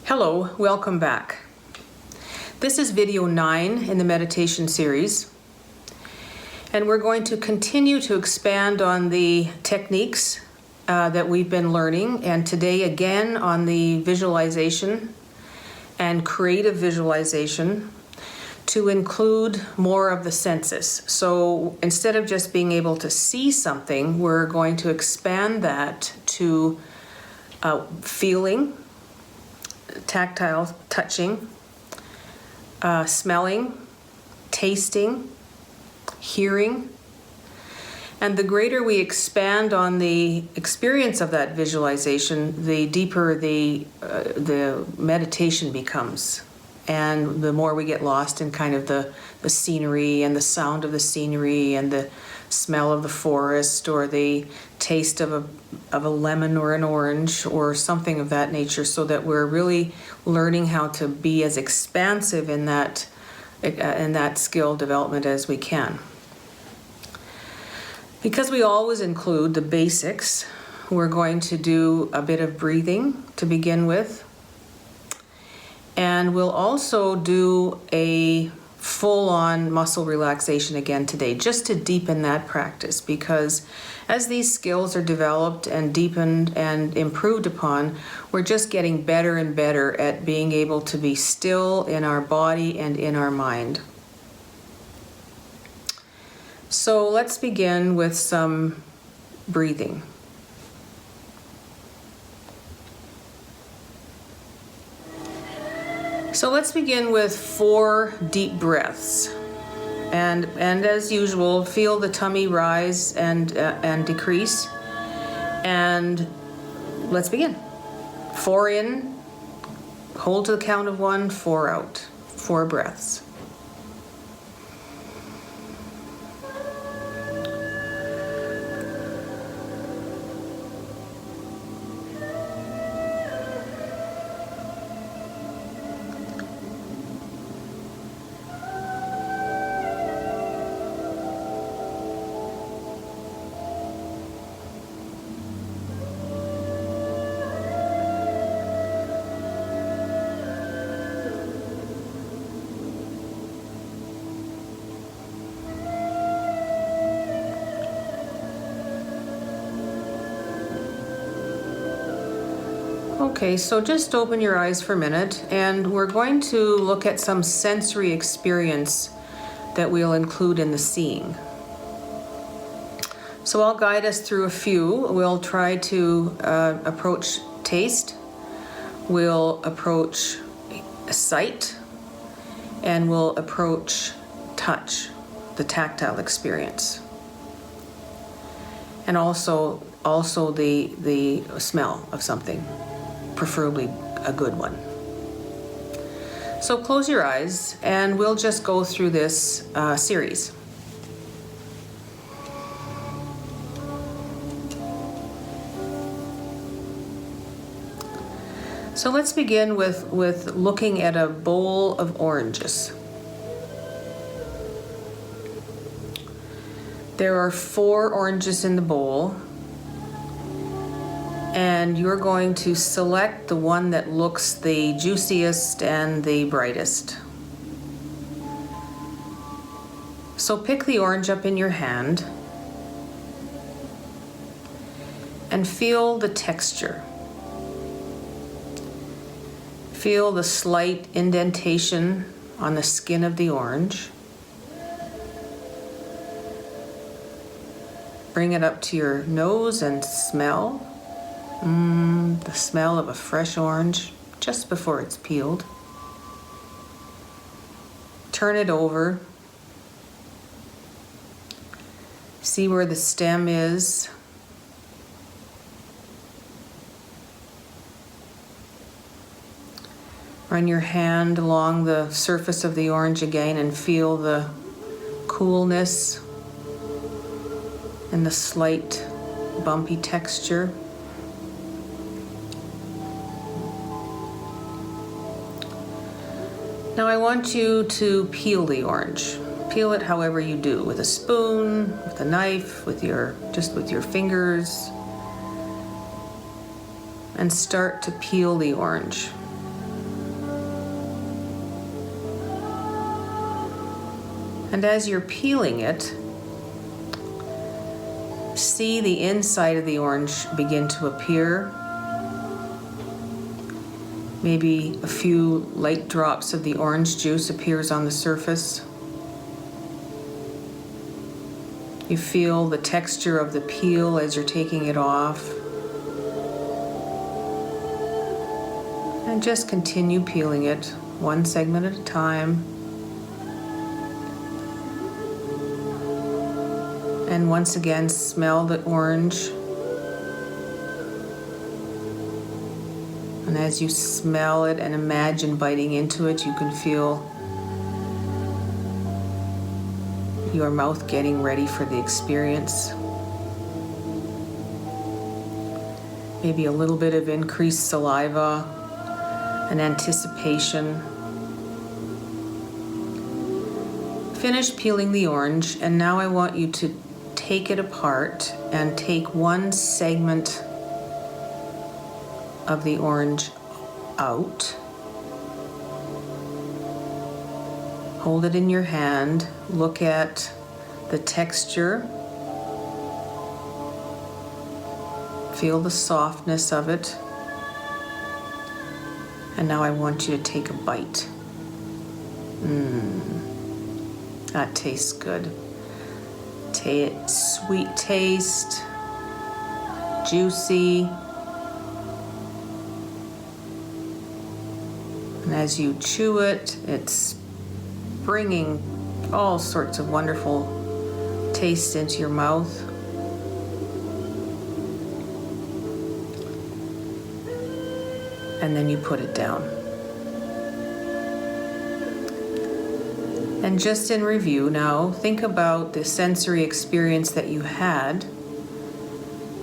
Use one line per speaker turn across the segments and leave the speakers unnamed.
Hello, welcome back. This is video 9 in the meditation series, and we're going to continue to expand on the techniques that we've been learning, and today again on the visualization and creative visualization to include more of the senses. So instead of just being able to see something, we're going to expand that to feeling, tactile, touching, smelling, tasting, hearing. And the greater we expand on the experience of that visualization, the deeper the meditation becomes. And the more we get lost in kind of the scenery and the sound of the scenery and the smell of the forest or the taste of a lemon or an orange or something of that nature, so that we're really learning how to be as expansive in that skill development as we can. Because we always include the basics, we're going to do a bit of breathing to begin with. And we'll also do a full-on muscle relaxation again today, just to deepen that practice, because as these skills are developed and deepened and improved upon, we're just getting better and better at being able to be still in our body and in our mind. So let's begin with some breathing. So let's begin with 4 deep breaths. And as usual, feel the tummy rise and decrease. And let's begin. 4 in, hold to the count of 1, 4 out. 4 breaths. Okay, so just open your eyes for a minute, and we're going to look at some sensory experience that we'll include in the seeing. So I'll guide us through a few. We'll try to approach taste, we'll approach sight, and we'll approach touch, the tactile experience. And also the smell of something, preferably a good one. So close your eyes and we'll just go through this series. So let's begin with looking at a bowl of oranges. There are 4 oranges in the bowl, and you're going to select the one that looks the juiciest and the brightest. So pick the orange up in your hand and feel the texture. Feel the slight indentation on the skin of the orange. Bring it up to your nose and smell. The smell of a fresh orange just before it's peeled. Turn it over. See where the stem is. Run your hand along the surface of the orange again and feel the coolness and the slight bumpy texture. Now I want you to peel the orange. Peel it however you do, with a spoon, with a knife, just with your fingers. And start to peel the orange. And as you're peeling it, see the inside of the orange begin to appear. Maybe a few light drops of the orange juice appears on the surface. You feel the texture of the peel as you're taking it off. And just continue peeling it, one segment at a time. And once again, smell the orange. And as you smell it and imagine biting into it, you can feel your mouth getting ready for the experience. Maybe a little bit of increased saliva, an anticipation. Finish peeling the orange, and now I want you to take it apart and take one segment of the orange out. Hold it in your hand, look at the texture, feel the softness of it, and now I want you to take a bite. That tastes good. Sweet taste, juicy. And as you chew it, it's bringing all sorts of wonderful tastes into your mouth. And then you put it down. And just in review now, think about the sensory experience that you had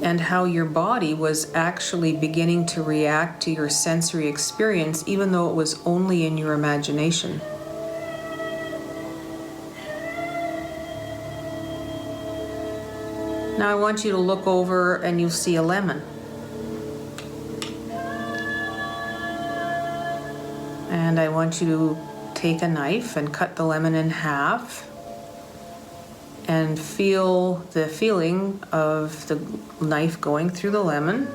and how your body was actually beginning to react to your sensory experience, even though it was only in your imagination. Now I want you to look over and you'll see a lemon. And I want you to take a knife and cut the lemon in half and feel the feeling of the knife going through the lemon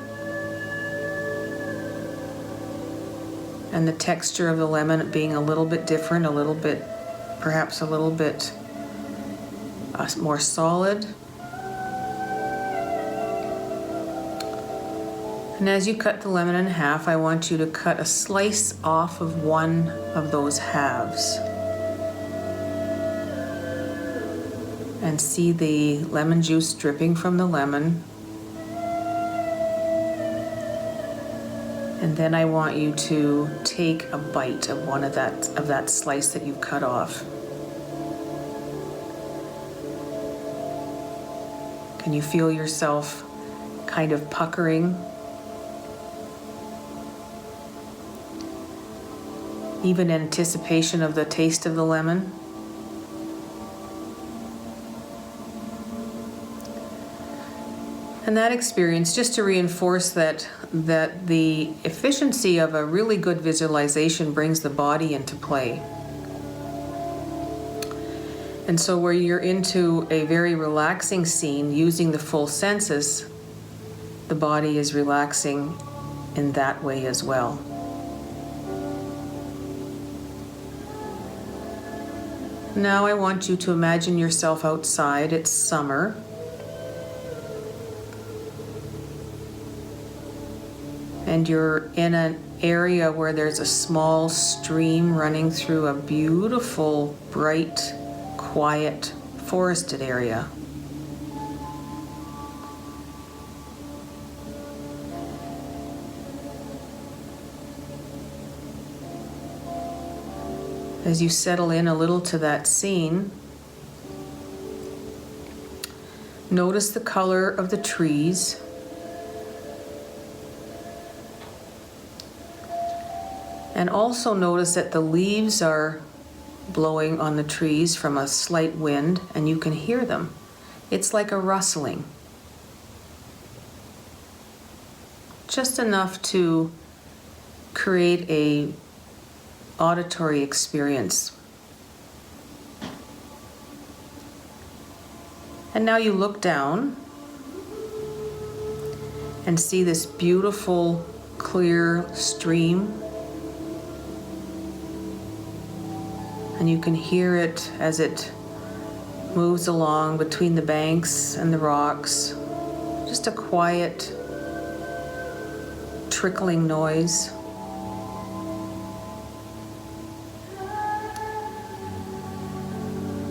and the texture of the lemon being a little bit different, perhaps a little bit more solid. And as you cut the lemon in half, I want you to cut a slice off of one of those halves. And see the lemon juice dripping from the lemon. And then I want you to take a bite of one of that slice that you've cut off. Can you feel yourself kind of puckering? Even in anticipation of the taste of the lemon. And that experience, just to reinforce that the efficiency of a really good visualization brings the body into play. And so where you're into a very relaxing scene using the full senses, the body is relaxing in that way as well. Now I want you to imagine yourself outside. It's summer. And you're in an area where there's a small stream running through a beautiful, bright, quiet, forested area. As you settle in a little to that scene, notice the color of the trees. And also notice that the leaves are blowing on the trees from a slight wind, and you can hear them. It's like a rustling. Just enough to create a auditory experience. And now you look down and see this beautiful, clear stream. And you can hear it as it moves along between the banks and the rocks. Just a quiet, trickling noise.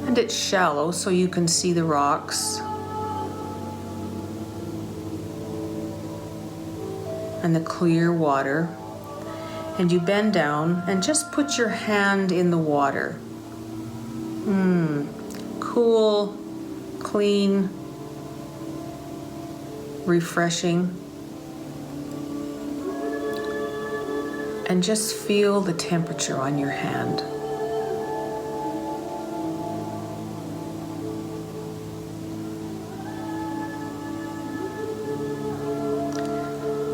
And it's shallow, so you can see the rocks. And the clear water. And you bend down and just put your hand in the water. Cool, clean, refreshing. And just feel the temperature on your hand.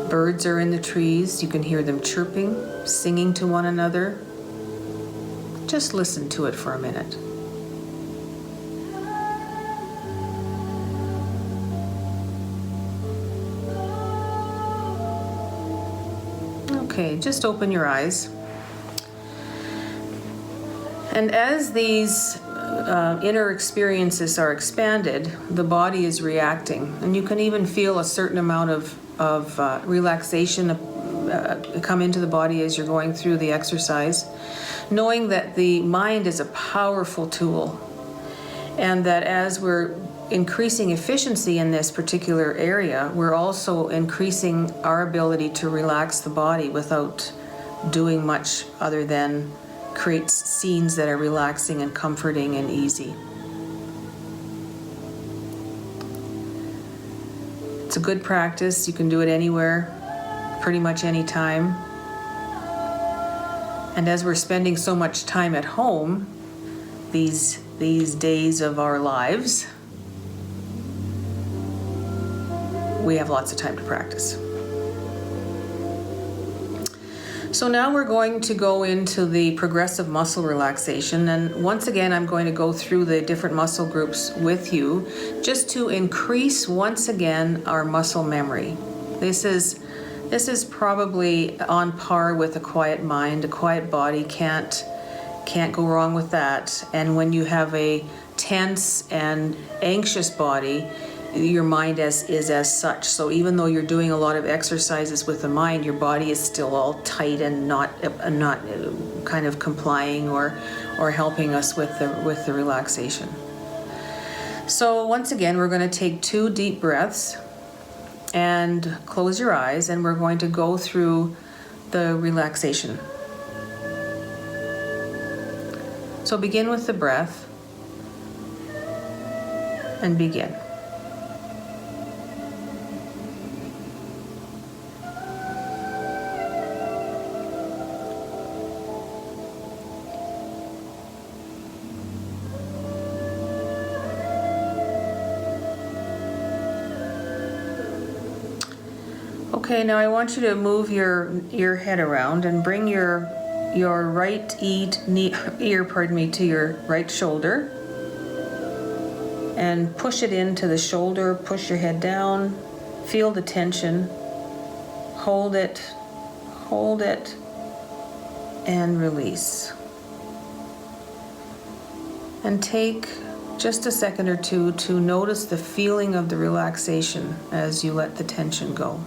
Birds are in the trees. You can hear them chirping, singing to one another. Just listen to it for a minute. Okay, just open your eyes. And as these inner experiences are expanded, the body is reacting. And you can even feel a certain amount of relaxation come into the body as you're going through the exercise, knowing that the mind is a powerful tool, and that as we're increasing efficiency in this particular area, we're also increasing our ability to relax the body without doing much other than create scenes that are relaxing and comforting and easy. It's a good practice. You can do it anywhere, pretty much any time. And as we're spending so much time at home these days of our lives, we have lots of time to practice. So now we're going to go into the progressive muscle relaxation, and once again I'm going to go through the different muscle groups with you just to increase once again our muscle memory. This is probably on par with a quiet mind. A quiet body can't go wrong with that. And when you have a tense and anxious body, your mind is as such. So even though you're doing a lot of exercises with the mind, your body is still all tight and not kind of complying or helping us with the relaxation. So once again, we're going to take 2 deep breaths and close your eyes, and we're going to go through the relaxation. So begin with the breath and begin. Okay, now I want you to move your head around and bring your right ear to your right shoulder, and push it into the shoulder. Push your head down. Feel the tension. Hold it, and release. And take just a second or two to notice the feeling of the relaxation as you let the tension go.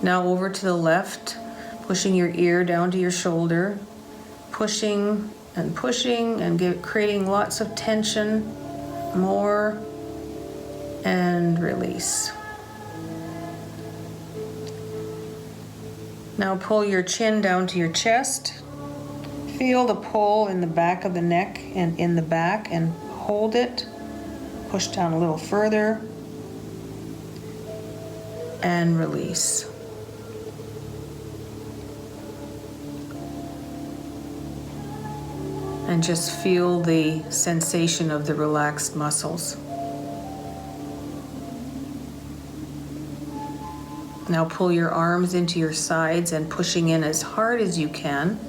Now over to the left, pushing your ear down to your shoulder, pushing and creating lots of tension, more, and release. Now pull your chin down to your chest. Feel the pull in the back of the neck and in the back, and hold it. Push down a little further, and release. And just feel the sensation of the relaxed muscles. Now pull your arms into your sides and pushing in as hard as you can.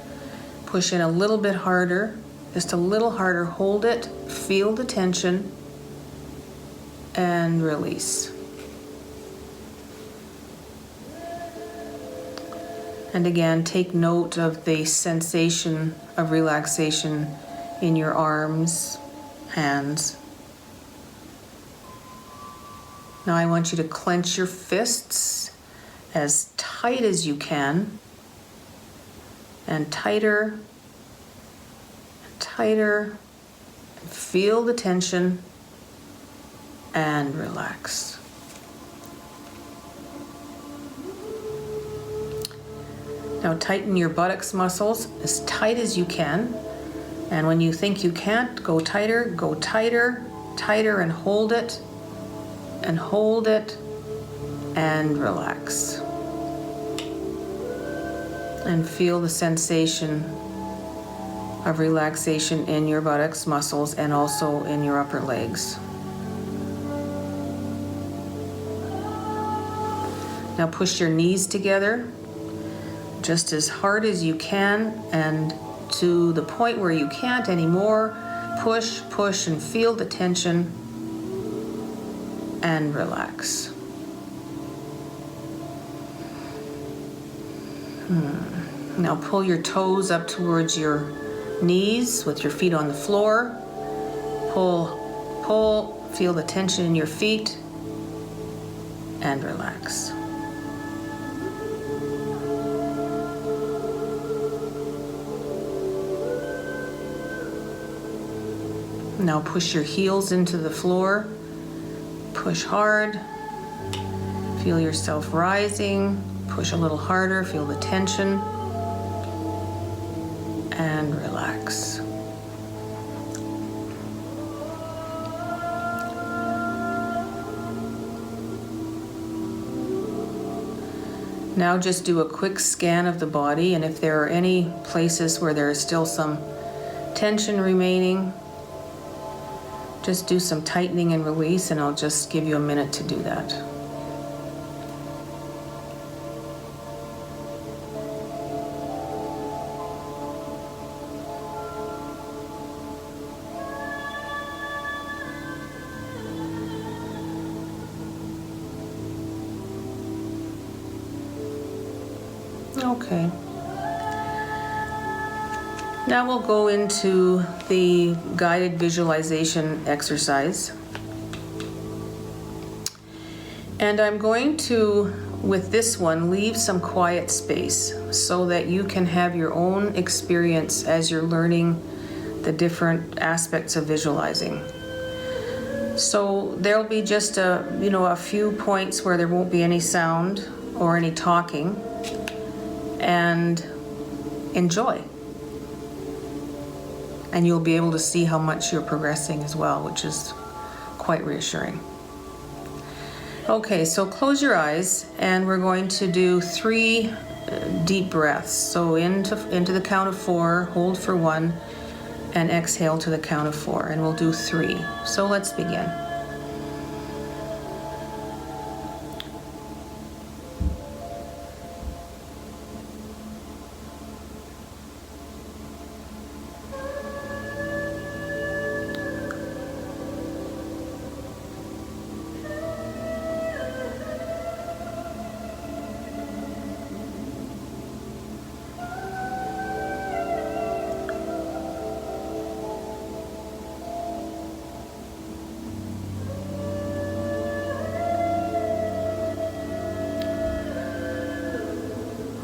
Push in a little bit harder Just a little harder. Hold it, feel the tension, and release. And again, take note of the sensation of relaxation in your arms, hands. Now I want you to clench your fists as tight as you can, and tighter, and tighter. Feel the tension and relax. Now tighten your buttocks muscles as tight as you can. And when you think you can't, go tighter, tighter, and hold it, and relax. And feel the sensation of relaxation in your buttocks muscles and also in your upper legs. Now push your knees together just as hard as you can, and to the point where you can't anymore, push, and feel the tension and relax. Now pull your toes up towards your knees with your feet on the floor. Pull, feel the tension in your feet and relax. Now push your heels into the floor. Push hard. Feel yourself rising. Push a little harder. Feel the tension. And relax. Now just do a quick scan of the body, and if there are any places where there is still some tension remaining, just do some tightening and release, and I'll just give you a minute to do that. Okay. Now we'll go into the guided visualization exercise. And I'm going to, with this one, leave some quiet space so that you can have your own experience as you're learning the different aspects of visualizing. So there'll be just a few points where there won't be any sound or any talking, and enjoy. And you'll be able to see how much you're progressing as well, which is quite reassuring. Okay, so close your eyes, and we're going to do 3 deep breaths. So into the count of 4, hold for 1, and exhale to the count of 4, and we'll do 3. So let's begin.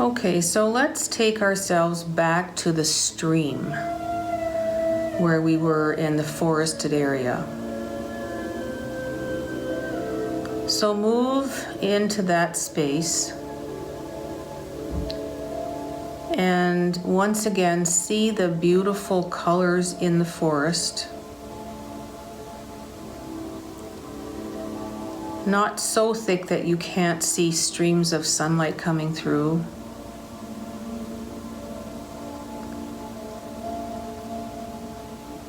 Okay, so let's take ourselves back to the stream where we were in the forested area. So move into that space and once again see the beautiful colors in the forest. Not so thick that you can't see streams of sunlight coming through.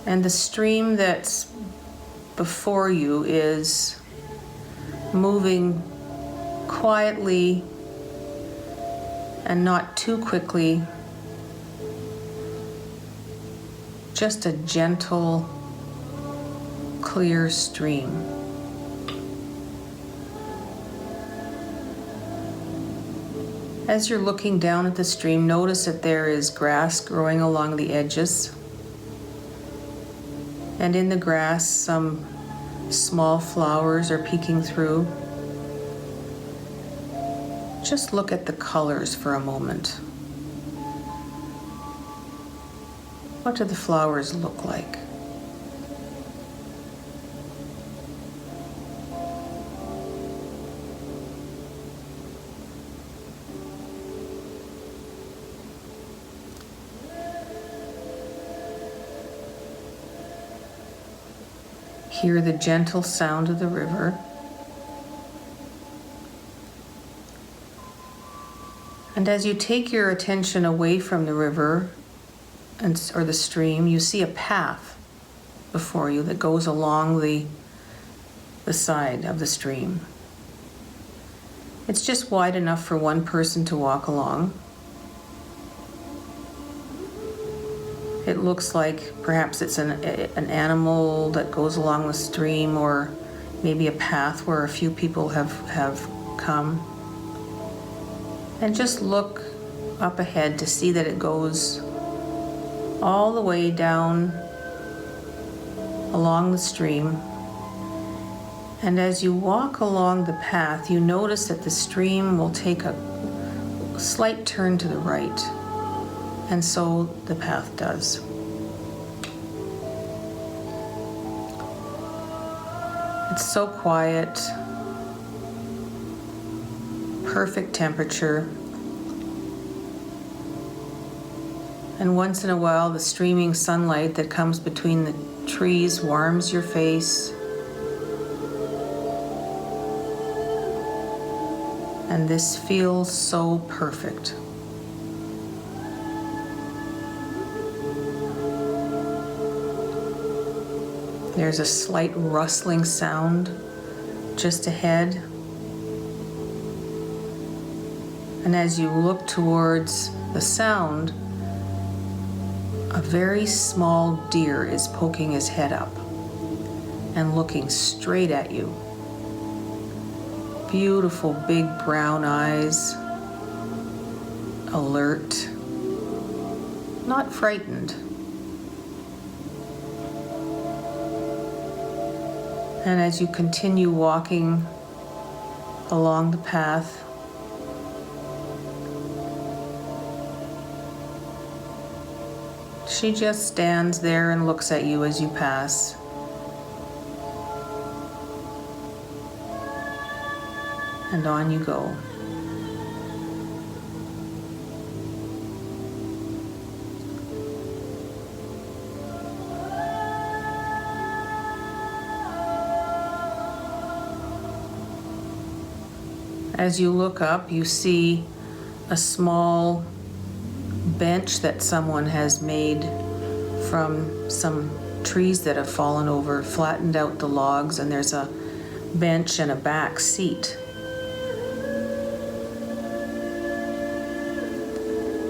And the stream that's before you is moving quietly and not too quickly, just a gentle, clear stream. As you're looking down at the stream, notice that there is grass growing along the edges. And in the grass, some small flowers are peeking through. Just look at the colors for a moment. What do the flowers look like? Hear the gentle sound of the river. And as you take your attention away from the river or the stream, you see a path before you that goes along the side of the stream. It's just wide enough for one person to walk along. It looks like perhaps it's an animal that goes along the stream, or maybe a path where a few people have come. And just look up ahead to see that it goes all the way down along the stream. And as you walk along the path, you notice that the stream will take a slight turn to the right. And so the path does. It's so quiet, perfect temperature. And once in a while, the streaming sunlight that comes between the trees warms your face. And this feels so perfect. There's a slight rustling sound just ahead. And as you look towards the sound, a very small deer is poking his head up and looking straight at you. Beautiful big brown eyes, alert, not frightened. And as you continue walking along the path, she just stands there and looks at you as you pass. And on you go. As you look up, you see a small bench that someone has made from some trees that have fallen over, flattened out the logs, and there's a bench and a back seat.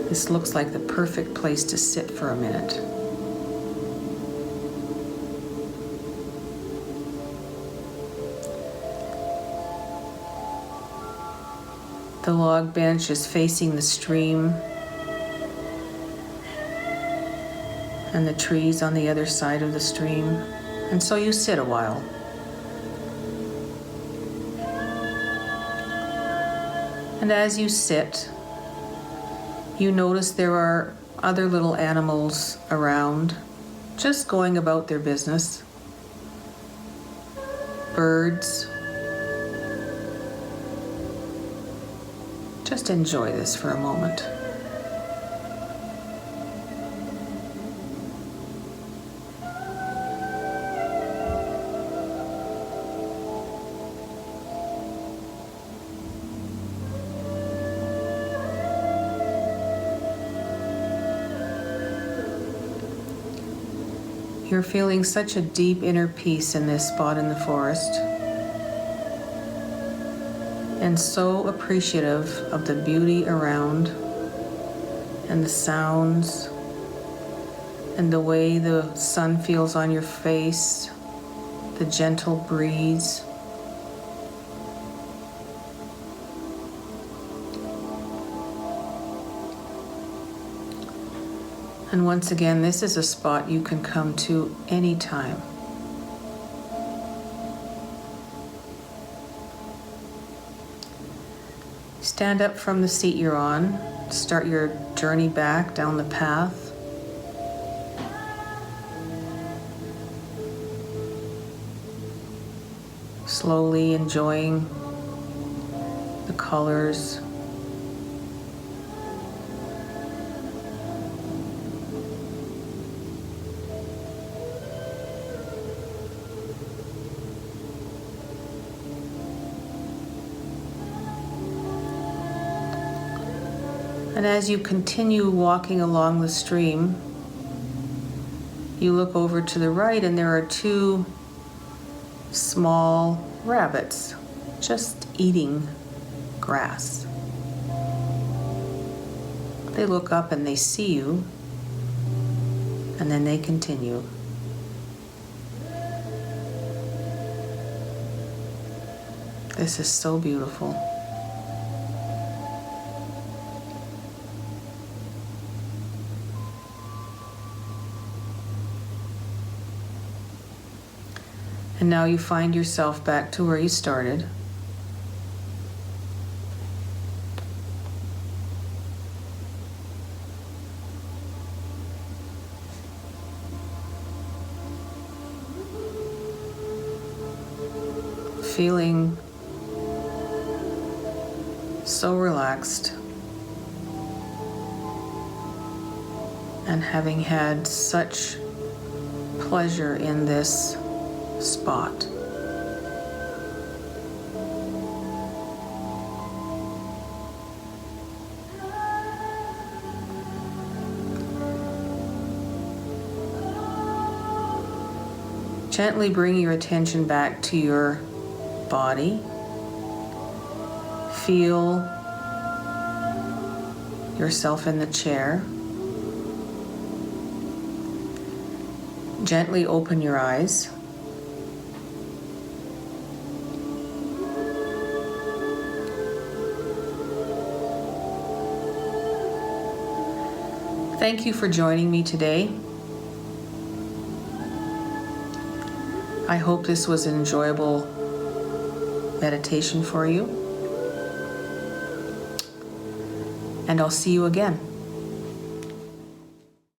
This looks like the perfect place to sit for a minute. The log bench is facing the stream and the trees on the other side of the stream, and so you sit a while. And as you sit, you notice there are other little animals around, just going about their business. Birds. Just enjoy this for a moment. You're feeling such a deep inner peace in this spot in the forest, and so appreciative of the beauty around and the sounds and the way the sun feels on your face, the gentle breeze. And once again, this is a spot you can come to anytime. Stand up from the seat you're on, start your journey back down the path. Slowly enjoying the colors. And as you continue walking along the stream, you look over to the right and there are two small rabbits just eating grass. They look up and they see you, and then they continue. This is so beautiful. And now you find yourself back to where you started. Feeling so relaxed and having had such pleasure in this spot. Gently bring your attention back to your body. Feel yourself in the chair. Gently open your eyes. Thank you for joining me today. I hope this was an enjoyable meditation for you. And I'll see you again.